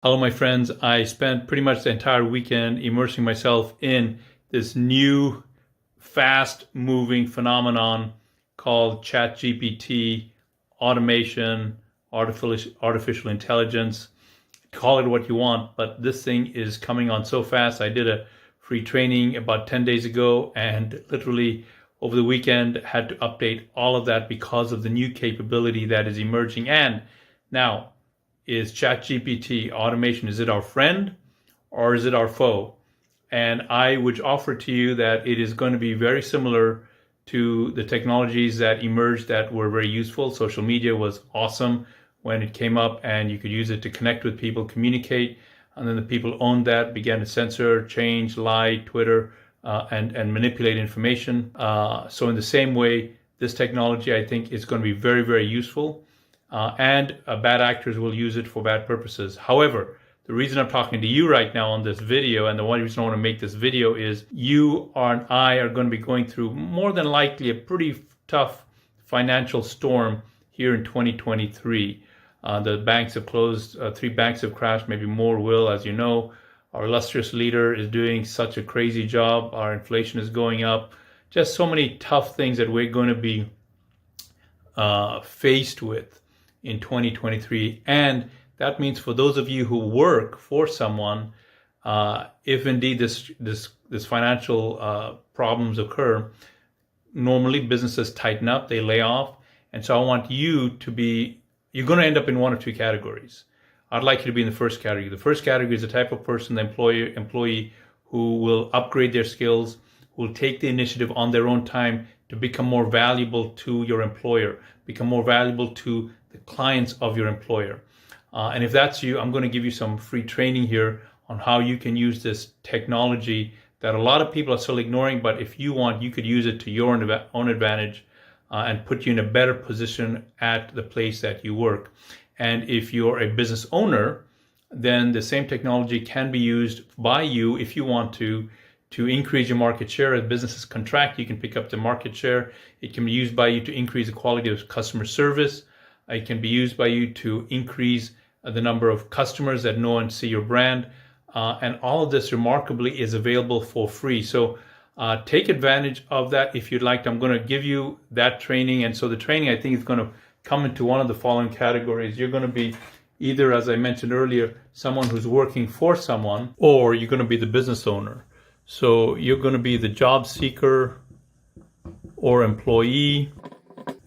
Hello, my friends. I spent pretty much the entire weekend immersing myself in this new, fast moving phenomenon called Chat GPT, automation, artificial intelligence. Call it what you want, but this thing is coming on so fast. I did a free training about 10 days ago and literally over the weekend had to update all of that because of the new capability that is emerging. And now, is ChatGPT automation, is it our friend or is it our foe? And I would offer to you that it is going to be very similar to the technologies that emerged that were very useful. Social media was awesome when it came up and you could use it to connect with people, communicate. And then the people owned that, began to censor, change, lie, Twitter, and manipulate information. So in the same way, this technology, I think, is going to be very, very useful. And bad actors will use it for bad purposes. However, the reason I'm talking to you right now on this video, and the one reason I want to make this video, is you and I are going to be going through more than likely a pretty tough financial storm here in 2023. The banks have closed, 3 banks have crashed, maybe more will, as you know. Our illustrious leader is doing such a crazy job. Our inflation is going up. Just so many tough things that we're going to be faced with in 2023. And that means for those of you who work for someone, if indeed this financial problems occur, normally businesses tighten up, they lay off. And so I want you to be, you're going to end up in one or two categories. I'd like you to be in the first category. The first category is the type of person, the employee who will upgrade their skills, who will take the initiative on their own time to become more valuable to your employer, become more valuable to the clients of your employer. And if that's you, I'm going to give you some free training here on how you can use this technology that a lot of people are still ignoring, but if you want, you could use it to your own advantage and put you in a better position at the place that you work. And if you're a business owner, then the same technology can be used by you if you want to increase your market share. As businesses contract, you can pick up the market share. It can be used by you to increase the quality of customer service. It can be used by you to increase the number of customers that know and see your brand. And all of this remarkably is available for free. So take advantage of that if you'd like. I'm going to give you that training. And so the training, I think, is going to come into one of the following categories. You're going to be either, as I mentioned earlier, someone who's working for someone, or you're going to be the business owner. So you're going to be the job seeker or employee.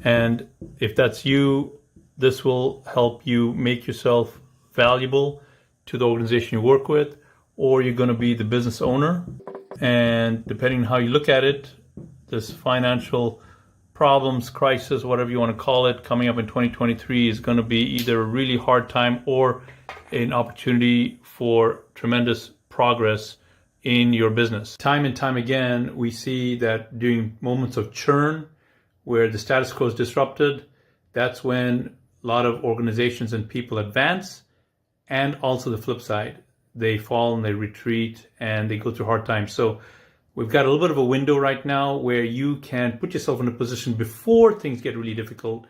And if that's you, this will help you make yourself valuable to the organization you work with, or you're going to be the business owner. And depending on how you look at it, this financial problems, crisis, whatever you want to call it, coming up in 2023 is going to be either a really hard time or an opportunity for tremendous progress in your business. Time and time again, we see that during moments of churn, where the status quo is disrupted, that's when a lot of organizations and people advance, and also the flip side, they fall and they retreat and they go through hard times. So we've got a little bit of a window right now where you can put yourself in a position before things get really difficult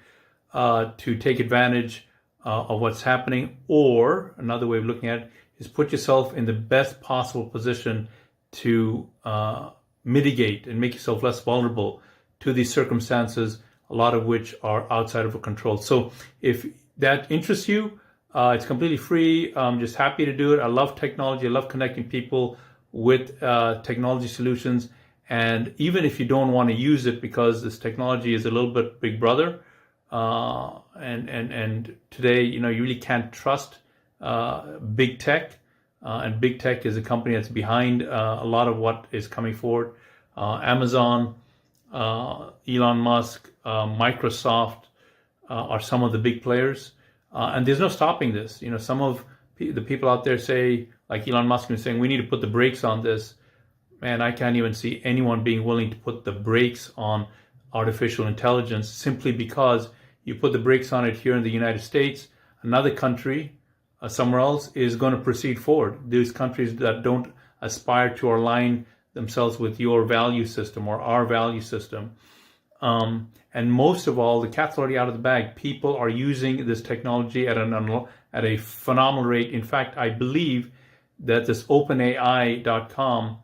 to take advantage of what's happening. Or another way of looking at it is put yourself in the best possible position to mitigate and make yourself less vulnerable to these circumstances, a lot of which are outside of our control. So if that interests you, it's completely free. I'm just happy to do it. I love technology. I love connecting people with technology solutions. And even if you don't want to use it because this technology is a little bit big brother, and today, you really can't trust big tech. And big tech is a company that's behind a lot of what is coming forward. Amazon, Elon Musk, Microsoft are some of the big players. And there's no stopping this. Some of the people out there say, like Elon Musk is saying, we need to put the brakes on this. Man, I can't even see anyone being willing to put the brakes on artificial intelligence simply because you put the brakes on it here in the United States, another country somewhere else is going to proceed forward. These countries that don't aspire to align themselves with your value system or our value system. And most of all, the cat's already out of the bag. People are using this technology at an at a phenomenal rate. In fact, I believe that this OpenAI.com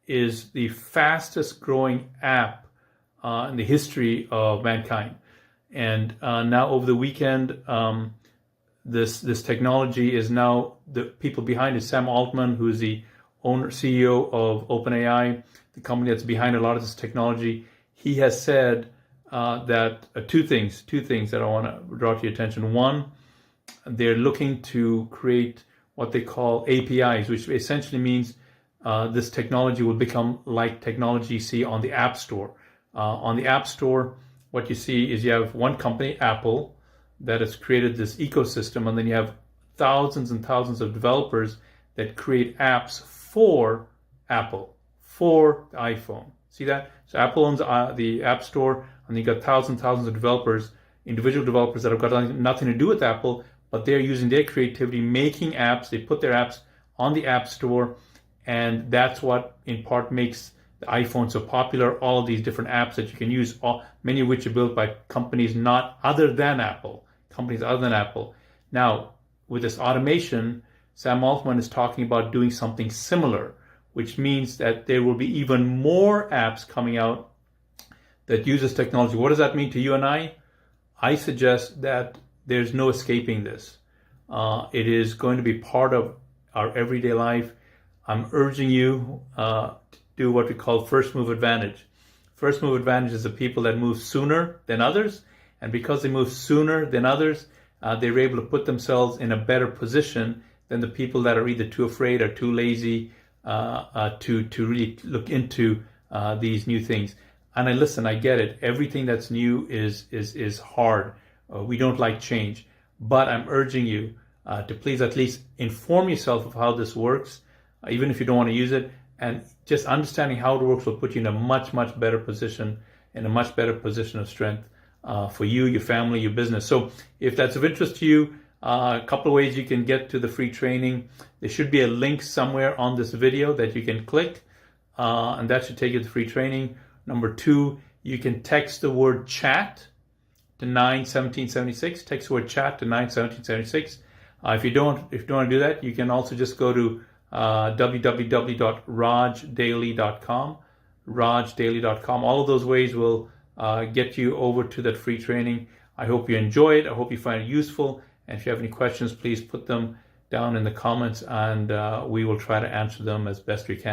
is the fastest growing app in the history of mankind. And now over the weekend, this technology is now, the people behind it, Sam Altman, who is the CEO of OpenAI, the company that's behind a lot of this technology. He has said that two things that I want to draw to your attention. One, they're looking to create what they call APIs, which essentially means this technology will become like technology you see on the App Store. On the App Store, what you see is you have one company, Apple, that has created this ecosystem, and then you have thousands and thousands of developers that create apps for Apple, for the iPhone. See that? So Apple owns the App Store, and you got thousands of developers, individual developers that have got nothing to do with Apple, but they're using their creativity, making apps. They put their apps on the App Store, and that's what in part makes the iPhone so popular. All of these different apps that you can use, many of which are built by companies other than Apple. Now, with this automation, Sam Altman is talking about doing something similar, which means that there will be even more apps coming out that use this technology. What does that mean to you and I? I suggest that there's no escaping this. It is going to be part of our everyday life. I'm urging you to do what we call first move advantage. First move advantage is the people that move sooner than others. And because they move sooner than others, they're able to put themselves in a better position than the people that are either too afraid or too lazy to really look into these new things. And I get it. Everything that's new is hard. We don't like change. But I'm urging you to please at least inform yourself of how this works, even if you don't want to use it. And just understanding how it works will put you in a much better position, of strength for you, your family, your business. So if that's of interest to you, a couple of ways you can get to the free training. There should be a link somewhere on this video that you can click, and that should take you to the free training. Number two, you can text the word chat to 91776. Text the word chat to 91776. If you don't want to do that, you can also just go to www.rajdaily.com. rajdaily.com. All of those ways will get you over to that free training. I hope you enjoy it. I hope you find it useful. And if you have any questions, please put them down in the comments, and we will try to answer them as best we can.